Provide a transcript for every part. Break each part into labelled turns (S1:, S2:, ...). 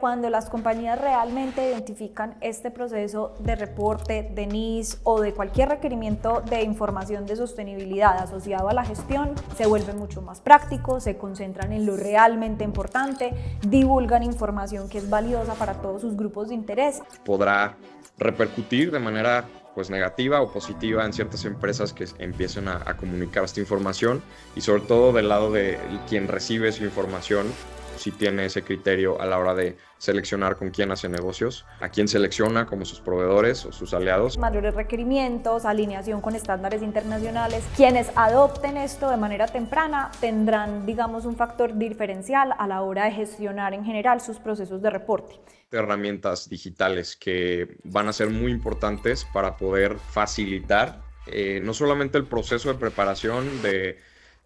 S1: cuando las compañías realmente identifican este proceso de reporte, de NIS o de cualquier requerimiento de información de sostenibilidad asociado a la gestión, se vuelve mucho más práctico, se concentran en lo realmente importante, divulgan información que es valiosa para todos sus grupos de interés.
S2: Podrá repercutir de manera negativa o positiva en ciertas empresas que empiecen a comunicar esta información, y sobre todo del lado de quien recibe su información, si tiene ese criterio a la hora de seleccionar con quién hace negocios, a quién selecciona como sus proveedores o sus aliados.
S1: Mayores requerimientos, alineación con estándares internacionales. Quienes adopten esto de manera temprana tendrán, digamos, un factor diferencial a la hora de gestionar en general sus procesos de reporte.
S2: Herramientas digitales que van a ser muy importantes para poder facilitar no solamente el proceso de preparación, de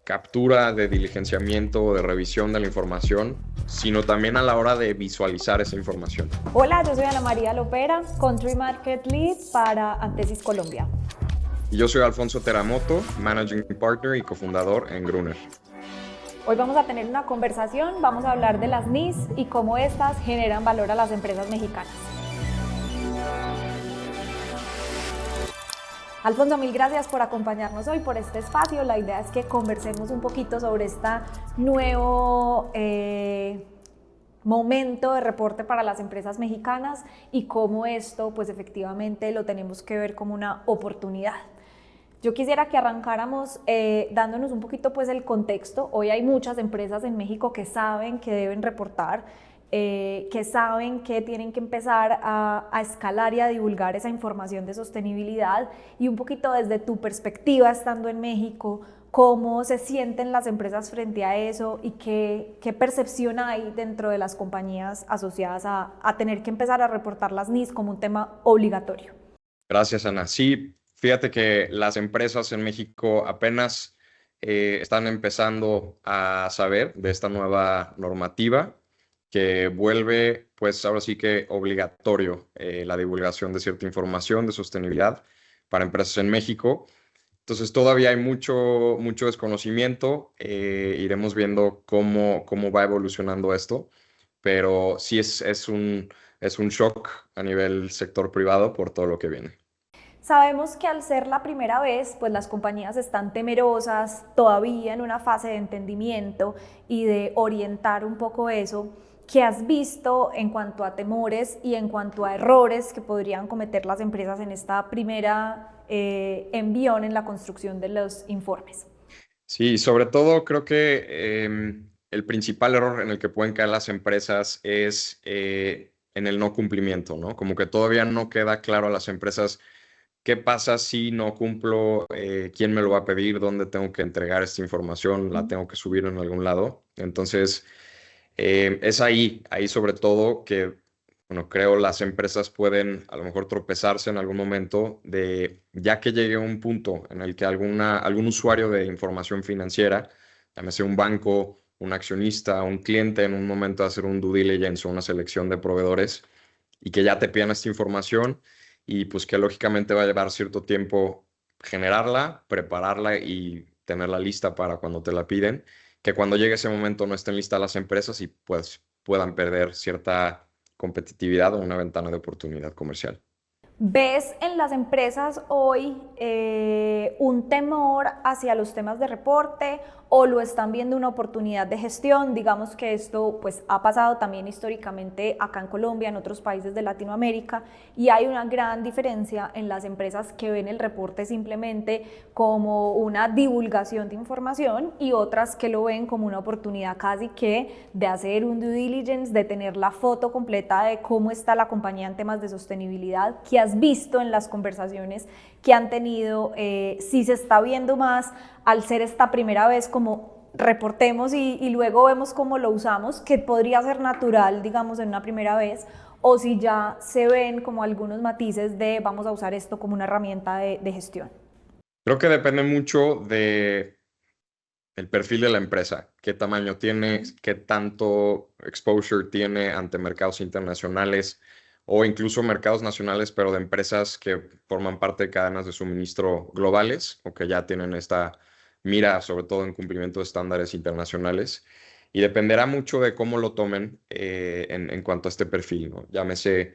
S2: captura, de diligenciamiento, de revisión de la información, sino también a la hora de visualizar esa información.
S1: Hola, yo soy Ana María Lopera, Country Market Lead para Antesis Colombia.
S2: Y yo soy Alfonso Teramoto, Managing Partner y cofundador en Gruner.
S1: Hoy vamos a tener una conversación, vamos a hablar de las NIS y cómo estas generan valor a las empresas mexicanas. Alfonso, mil gracias por acompañarnos hoy, por este espacio. La idea es que conversemos un poquito sobre este nuevo momento de reporte para las empresas mexicanas y cómo esto, pues efectivamente lo tenemos que ver como una oportunidad. Yo quisiera que arrancáramos dándonos un poquito pues el contexto. Hoy hay muchas empresas en México que saben que deben reportar, que saben que tienen que empezar a escalar y a divulgar esa información de sostenibilidad, y un poquito desde tu perspectiva estando en México, cómo se sienten las empresas frente a eso y qué percepción hay dentro de las compañías asociadas a tener que empezar a reportar las NIS como un tema obligatorio.
S2: Gracias, Ana. Sí, fíjate que las empresas en México apenas están empezando a saber de esta nueva normativa que vuelve, pues ahora sí que obligatorio la divulgación de cierta información de sostenibilidad para empresas en México. Entonces todavía hay mucho desconocimiento, iremos viendo cómo va evolucionando esto, pero sí es un shock a nivel sector privado por todo lo que viene.
S1: Sabemos que al ser la primera vez, pues las compañías están temerosas, todavía en una fase de entendimiento y de orientar un poco eso. ¿Qué has visto en cuanto a temores y en cuanto a errores que podrían cometer las empresas en esta primera envión en la construcción de los informes?
S2: Sí, sobre todo creo que el principal error en el que pueden caer las empresas es en el no cumplimiento, ¿no? Como que todavía no queda claro a las empresas qué pasa si no cumplo, quién me lo va a pedir, dónde tengo que entregar esta información, la tengo que subir en algún lado. Entonces, es ahí sobre todo que, bueno, creo las empresas pueden a lo mejor tropezarse en algún momento de, ya que llegue a un punto en el que algún usuario de información financiera, llámese un banco, un accionista, un cliente, en un momento de hacer un due diligence o una selección de proveedores, y que ya te pidan esta información, y pues que lógicamente va a llevar cierto tiempo generarla, prepararla y tenerla lista para cuando te la piden, que cuando llegue ese momento no estén listas las empresas y pues puedan perder cierta competitividad o una ventana de oportunidad comercial.
S1: ¿Ves en las empresas hoy un temor hacia los temas de reporte o lo están viendo una oportunidad de gestión? Digamos que esto pues ha pasado también históricamente acá en Colombia, en otros países de Latinoamérica, y hay una gran diferencia en las empresas que ven el reporte simplemente como una divulgación de información y otras que lo ven como una oportunidad casi que de hacer un due diligence, de tener la foto completa de cómo está la compañía en temas de sostenibilidad. ¿Qué has visto en las conversaciones que han tenido? Si se está viendo más al ser esta primera vez como reportemos y luego vemos cómo lo usamos, que podría ser natural, digamos, en una primera vez, o si ya se ven como algunos matices de vamos a usar esto como una herramienta de gestión.
S2: Creo que depende mucho de el perfil de la empresa, qué tamaño tiene, qué tanto exposure tiene ante mercados internacionales o incluso mercados nacionales, pero de empresas que forman parte de cadenas de suministro globales o que ya tienen esta mira, sobre todo en cumplimiento de estándares internacionales. Y dependerá mucho de cómo lo tomen en cuanto a este perfil, ¿no? Llámese,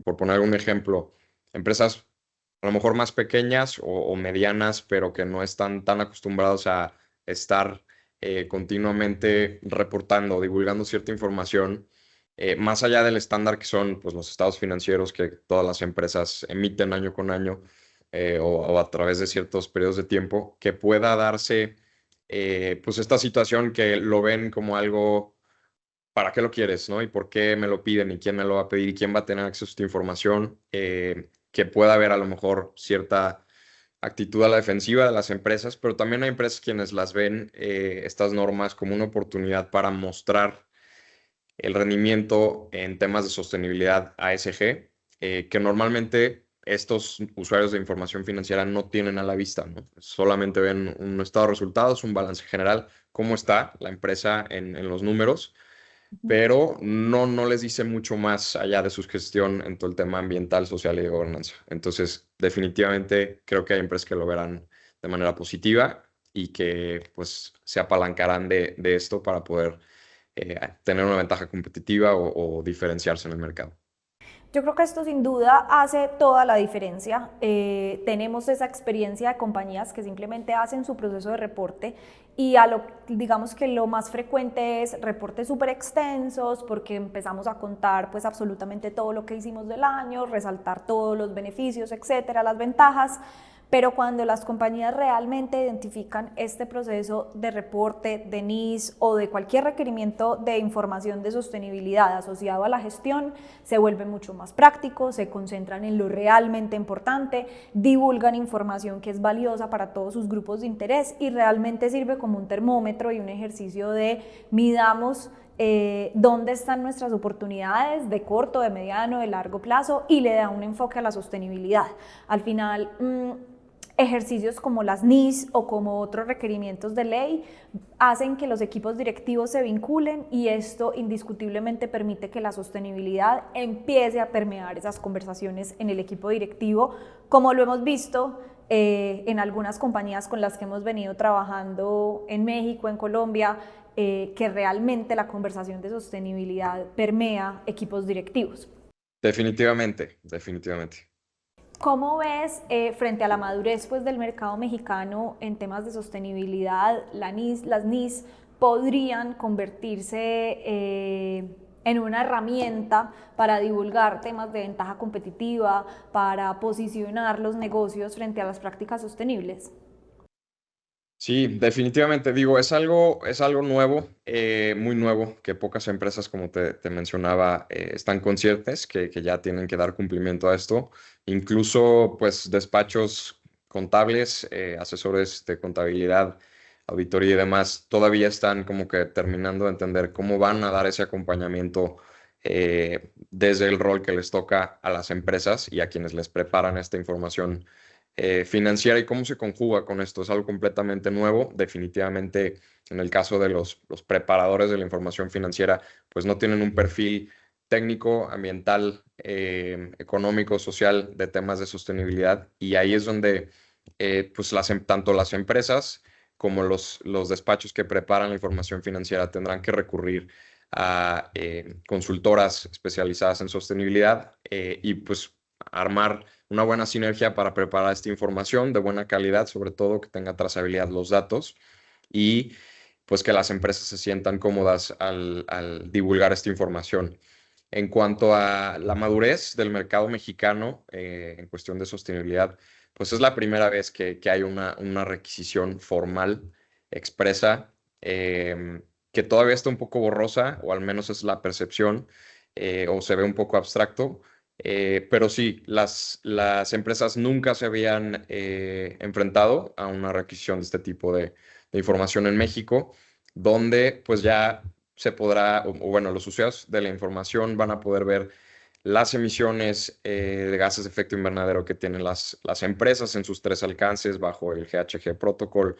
S2: por poner un ejemplo, empresas a lo mejor más pequeñas o medianas, pero que no están tan acostumbrados a estar continuamente reportando, divulgando cierta información, más allá del estándar que son pues, los estados financieros que todas las empresas emiten año con año o a través de ciertos periodos de tiempo, que pueda darse pues esta situación que lo ven como algo, ¿para qué lo quieres, no? ¿Y por qué me lo piden? ¿Y quién me lo va a pedir? ¿Y quién va a tener acceso a esta información? Que pueda haber a lo mejor cierta actitud a la defensiva de las empresas, pero también hay empresas quienes las ven estas normas como una oportunidad para mostrar el rendimiento en temas de sostenibilidad ASG, que normalmente estos usuarios de información financiera no tienen a la vista, ¿no? Solamente ven un estado de resultados, un balance general, cómo está la empresa en los números, pero no les dice mucho más allá de su gestión en todo el tema ambiental, social y de gobernanza. Entonces, definitivamente creo que hay empresas que lo verán de manera positiva y que pues se apalancarán de esto para poder tener una ventaja competitiva o diferenciarse en el mercado.
S1: Yo creo que esto sin duda hace toda la diferencia. Tenemos esa experiencia de compañías que simplemente hacen su proceso de reporte y digamos que lo más frecuente es reportes súper extensos porque empezamos a contar pues absolutamente todo lo que hicimos del año, resaltar todos los beneficios, etcétera, las ventajas. Pero cuando las compañías realmente identifican este proceso de reporte, de NIS o de cualquier requerimiento de información de sostenibilidad asociado a la gestión, se vuelve mucho más práctico, se concentran en lo realmente importante, divulgan información que es valiosa para todos sus grupos de interés y realmente sirve como un termómetro y un ejercicio de midamos dónde están nuestras oportunidades de corto, de mediano, de largo plazo y le da un enfoque a la sostenibilidad. Al final, ejercicios como las NIS o como otros requerimientos de ley hacen que los equipos directivos se vinculen y esto indiscutiblemente permite que la sostenibilidad empiece a permear esas conversaciones en el equipo directivo, como lo hemos visto en algunas compañías con las que hemos venido trabajando en México, en Colombia, que realmente la conversación de sostenibilidad permea equipos directivos.
S2: Definitivamente, definitivamente.
S1: ¿Cómo ves frente a la madurez pues, del mercado mexicano en temas de sostenibilidad, las NIS podrían convertirse en una herramienta para divulgar temas de ventaja competitiva, para posicionar los negocios frente a las prácticas sostenibles?
S2: Sí, definitivamente. Digo, es algo nuevo, muy nuevo, que pocas empresas, como te mencionaba, están conscientes que ya tienen que dar cumplimiento a esto. Incluso, pues, despachos contables, asesores de contabilidad, auditoría y demás, todavía están como que terminando de entender cómo van a dar ese acompañamiento desde el rol que les toca a las empresas y a quienes les preparan esta información financiera y cómo se conjuga con esto. Es algo completamente nuevo. Definitivamente, en el caso de los preparadores de la información financiera, pues no tienen un perfil técnico, ambiental, económico, social de temas de sostenibilidad. Y ahí es donde pues tanto las empresas como los despachos que preparan la información financiera tendrán que recurrir a consultoras especializadas en sostenibilidad y pues armar una buena sinergia para preparar esta información de buena calidad, sobre todo que tenga trazabilidad los datos y pues que las empresas se sientan cómodas al divulgar esta información. En cuanto a la madurez del mercado mexicano en cuestión de sostenibilidad, pues es la primera vez que hay una requisición formal, expresa, que todavía está un poco borrosa, o al menos es la percepción, o se ve un poco abstracto, pero sí, las empresas nunca se habían enfrentado a una requisición de este tipo de información en México, donde pues ya se podrá, o bueno, los usuarios de la información van a poder ver las emisiones de gases de efecto invernadero que tienen las empresas en sus tres alcances bajo el GHG Protocol,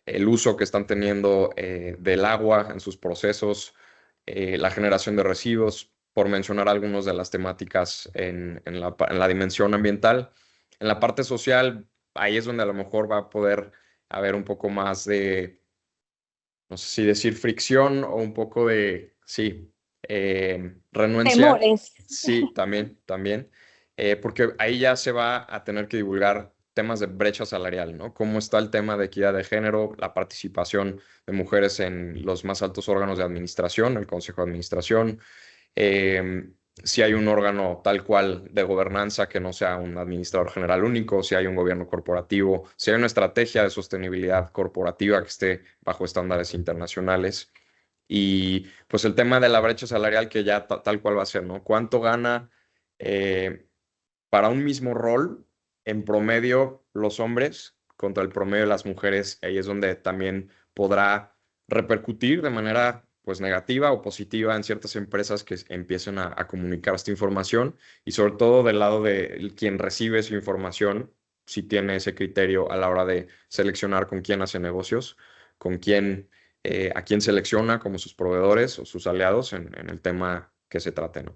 S2: el uso que están teniendo del agua en sus procesos, la generación de residuos, por mencionar algunas de las temáticas en la dimensión ambiental. En la parte social, ahí es donde a lo mejor va a poder haber un poco más de, no sé si decir fricción o un poco de, sí, renuencia.
S1: Temores.
S2: Sí, también, también. Porque ahí ya se va a tener que divulgar temas de brecha salarial, ¿no? Cómo está el tema de equidad de género, la participación de mujeres en los más altos órganos de administración, el Consejo de Administración, eh, si hay un órgano tal cual de gobernanza que no sea un administrador general único, si hay un gobierno corporativo, si hay una estrategia de sostenibilidad corporativa que esté bajo estándares internacionales. Y pues el tema de la brecha salarial que ya tal cual va a ser, ¿no? ¿Cuánto gana eh, para un mismo rol en promedio los hombres contra el promedio de las mujeres? Ahí es donde también podrá repercutir de manera pues negativa o positiva en ciertas empresas que empiecen a comunicar esta información y sobre todo del lado de quien recibe esa información, si tiene ese criterio a la hora de seleccionar con quién hace negocios, con quién, a quién selecciona como sus proveedores o sus aliados en el tema que se trate, ¿no?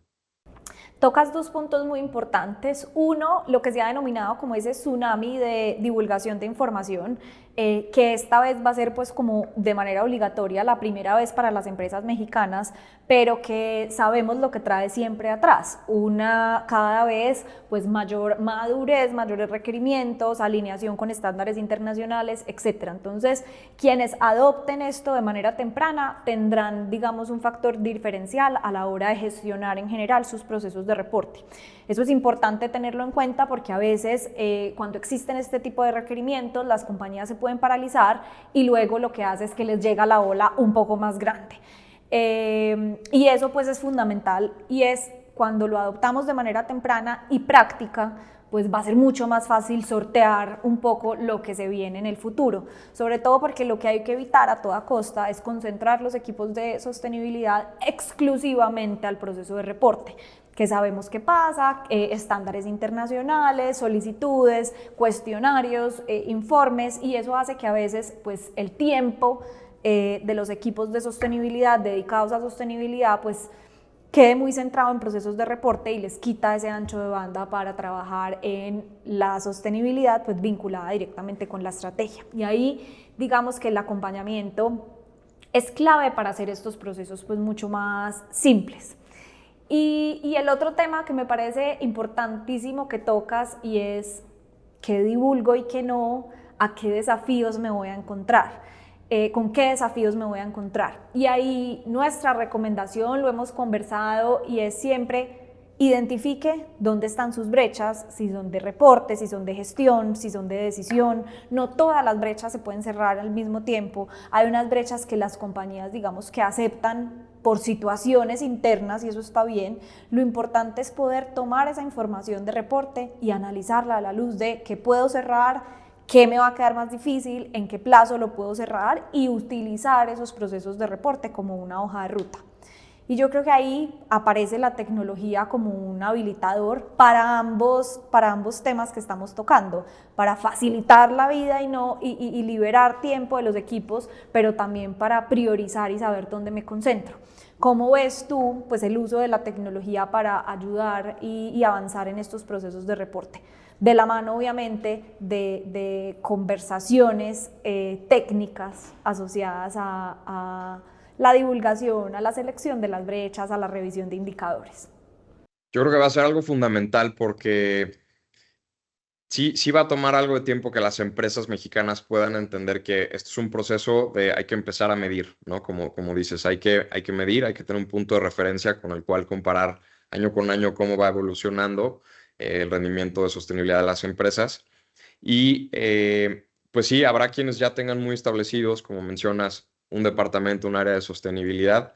S1: Tocas dos puntos muy importantes. Uno, lo que se ha denominado como ese tsunami de divulgación de información, que esta vez va a ser pues como de manera obligatoria la primera vez para las empresas mexicanas, pero que sabemos lo que trae siempre atrás, una cada vez pues mayor madurez, mayores requerimientos, alineación con estándares internacionales, etcétera. Entonces, quienes adopten esto de manera temprana tendrán, digamos, un factor diferencial a la hora de gestionar en general sus procesos de reporte. Eso es importante tenerlo en cuenta porque a veces cuando existen este tipo de requerimientos las compañías se pueden paralizar y luego lo que hace es que les llega la ola un poco más grande. Y eso pues es fundamental y es cuando lo adoptamos de manera temprana y práctica, pues va a ser mucho más fácil sortear un poco lo que se viene en el futuro, sobre todo porque lo que hay que evitar a toda costa es concentrar los equipos de sostenibilidad exclusivamente al proceso de reporte, que sabemos qué pasa, estándares internacionales, solicitudes, cuestionarios, informes, y eso hace que a veces pues el tiempo de los equipos de sostenibilidad dedicados a sostenibilidad pues quede muy centrado en procesos de reporte y les quita ese ancho de banda para trabajar en la sostenibilidad pues vinculada directamente con la estrategia. Y ahí digamos que el acompañamiento es clave para hacer estos procesos pues mucho más simples. Y el otro tema que me parece importantísimo que tocas y es qué divulgo y qué no, a qué desafíos me voy a encontrar. Con qué desafíos me voy a encontrar. Y ahí nuestra recomendación, lo hemos conversado y es siempre identifique dónde están sus brechas, si son de reporte, si son de gestión, si son de decisión. No todas las brechas se pueden cerrar al mismo tiempo. Hay unas brechas que las compañías, digamos, que aceptan por situaciones internas y eso está bien. Lo importante es poder tomar esa información de reporte y analizarla a la luz de qué puedo cerrar, qué me va a quedar más difícil, en qué plazo lo puedo cerrar y utilizar esos procesos de reporte como una hoja de ruta. Y yo creo que ahí aparece la tecnología como un habilitador para ambos temas que estamos tocando, para facilitar la vida y liberar tiempo de los equipos, pero también para priorizar y saber dónde me concentro. ¿Cómo ves tú pues, el uso de la tecnología para ayudar y avanzar en estos procesos de reporte? De la mano, obviamente, de conversaciones técnicas asociadas a la divulgación, a la selección de las brechas, a la revisión de indicadores.
S2: Yo creo que va a ser algo fundamental porque sí va a tomar algo de tiempo que las empresas mexicanas puedan entender que esto es un proceso de hay que empezar a medir, ¿no? Como dices, hay que medir, hay que tener un punto de referencia con el cual comparar año con año cómo va evolucionando el rendimiento de sostenibilidad de las empresas. Y pues sí, habrá quienes ya tengan muy establecidos, como mencionas, un departamento, un área de sostenibilidad,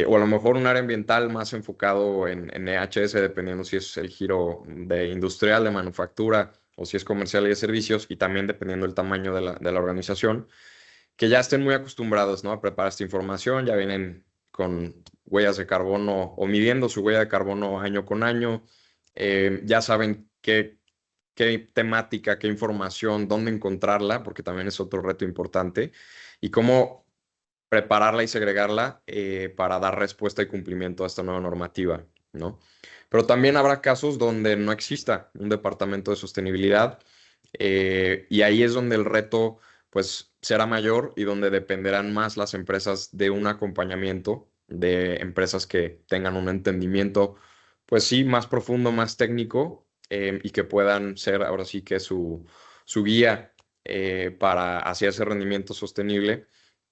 S2: o a lo mejor un área ambiental más enfocado en EHS, dependiendo si es el giro de industrial, de manufactura, o si es comercial y de servicios, y también dependiendo del tamaño de la organización, que ya estén muy acostumbrados, ¿no? A preparar esta información, ya vienen con huellas de carbono o midiendo su huella de carbono año con año, ya saben qué temática, qué información, dónde encontrarla, porque también es otro reto importante, y cómo prepararla y segregarla para dar respuesta y cumplimiento a esta nueva normativa, ¿no? Pero también habrá casos donde no exista un departamento de sostenibilidad y ahí es donde el reto pues será mayor y donde dependerán más las empresas de un acompañamiento de empresas que tengan un entendimiento, pues sí, más profundo, más técnico, y que puedan ser ahora sí que su guía para hacia ese rendimiento sostenible.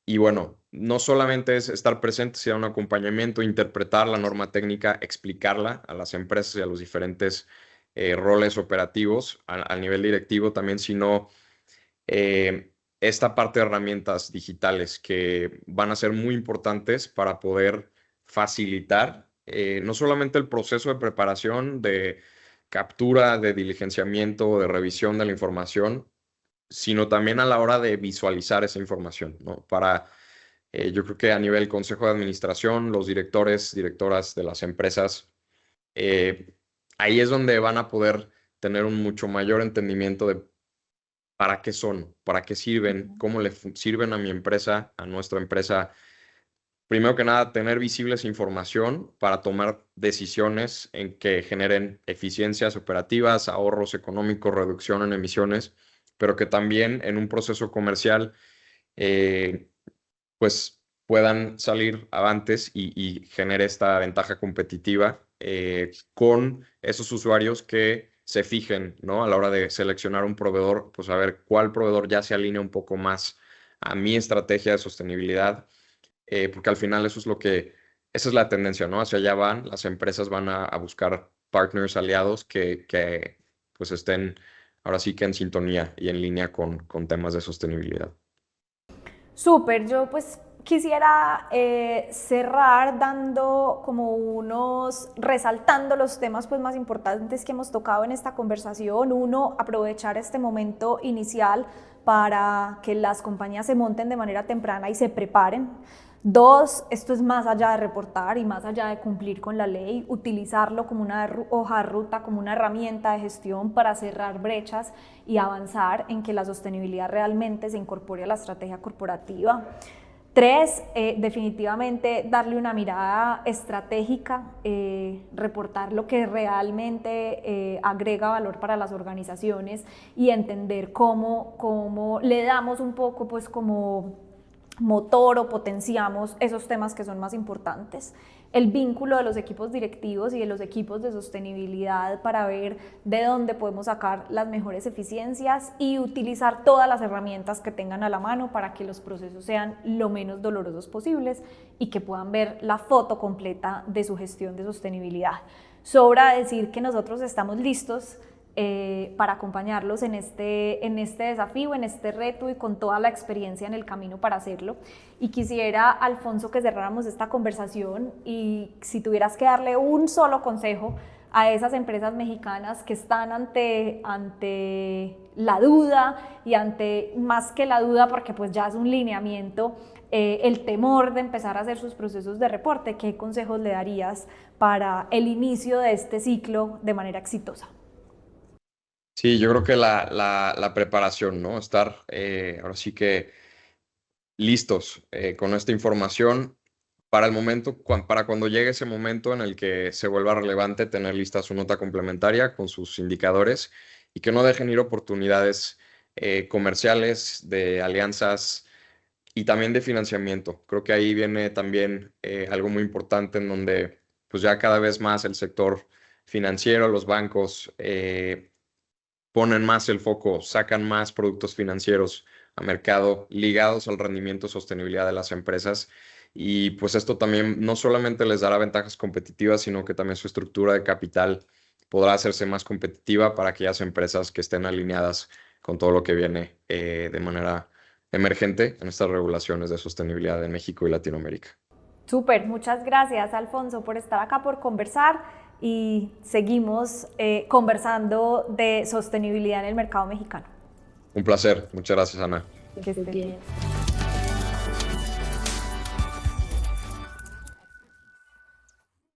S2: Y bueno, no solamente es estar presente, sino un acompañamiento, interpretar la norma técnica, explicarla a las empresas y a los diferentes roles operativos al nivel directivo también, sino esta parte de herramientas digitales que van a ser muy importantes para poder facilitar no solamente el proceso de preparación, de captura, de diligenciamiento, de revisión de la información, sino también a la hora de visualizar esa información, ¿no? Yo creo que a nivel consejo de administración, los directores, directoras de las empresas, eh, ahí es donde van a poder tener un mucho mayor entendimiento de para qué son, para qué sirven, cómo sirven a mi empresa, a nuestra empresa. Primero que nada, tener visible esa información para tomar decisiones en que generen eficiencias operativas, ahorros económicos, reducción en emisiones, pero que también en un proceso comercial eh, pues puedan salir avantes y genere esta ventaja competitiva con esos usuarios que se fijen, ¿no? A la hora de seleccionar un proveedor, pues a ver cuál proveedor ya se alinea un poco más a mi estrategia de sostenibilidad, porque al final eso es esa es la tendencia, ¿no? Hacia allá van, las empresas van a buscar partners, aliados que pues estén ahora sí que en sintonía y en línea con temas de sostenibilidad.
S1: Súper, yo pues quisiera cerrar dando como resaltando los temas pues más importantes que hemos tocado en esta conversación. Uno, aprovechar este momento inicial para que las compañías se monten de manera temprana y se preparen. Dos, esto es más allá de reportar y más allá de cumplir con la ley, utilizarlo como una hoja de ruta, como una herramienta de gestión para cerrar brechas y avanzar en que la sostenibilidad realmente se incorpore a la estrategia corporativa. Tres, definitivamente darle una mirada estratégica, reportar lo que realmente agrega valor para las organizaciones y entender cómo le damos un poco pues como motor o potenciamos esos temas que son más importantes. El vínculo de los equipos directivos y de los equipos de sostenibilidad para ver de dónde podemos sacar las mejores eficiencias y utilizar todas las herramientas que tengan a la mano para que los procesos sean lo menos dolorosos posibles y que puedan ver la foto completa de su gestión de sostenibilidad. Sobra decir que nosotros estamos listos para acompañarlos en este desafío, en este reto y con toda la experiencia en el camino para hacerlo. Y quisiera, Alfonso, que cerráramos esta conversación y si tuvieras que darle un solo consejo a esas empresas mexicanas que están ante la duda y ante, más que la duda, porque pues ya es un lineamiento, el temor de empezar a hacer sus procesos de reporte, ¿qué consejos le darías para el inicio de este ciclo de manera exitosa?
S2: Sí, yo creo que la preparación, ¿no? Estar ahora sí que listos con esta información para el momento, para cuando llegue ese momento en el que se vuelva relevante, tener lista su nota complementaria con sus indicadores y que no dejen ir oportunidades comerciales, de alianzas y también de financiamiento. Creo que ahí viene también algo muy importante en donde pues ya cada vez más el sector financiero, los bancos, ponen más el foco, sacan más productos financieros a mercado ligados al rendimiento y sostenibilidad de las empresas. Y pues esto también no solamente les dará ventajas competitivas, sino que también su estructura de capital podrá hacerse más competitiva para aquellas empresas que estén alineadas con todo lo que viene de manera emergente en estas regulaciones de sostenibilidad de México y Latinoamérica.
S1: Súper, muchas gracias, Alfonso, por estar acá, por conversar y seguimos conversando de sostenibilidad en el mercado mexicano.
S2: Un placer. Muchas gracias, Ana.
S1: Que estés bien.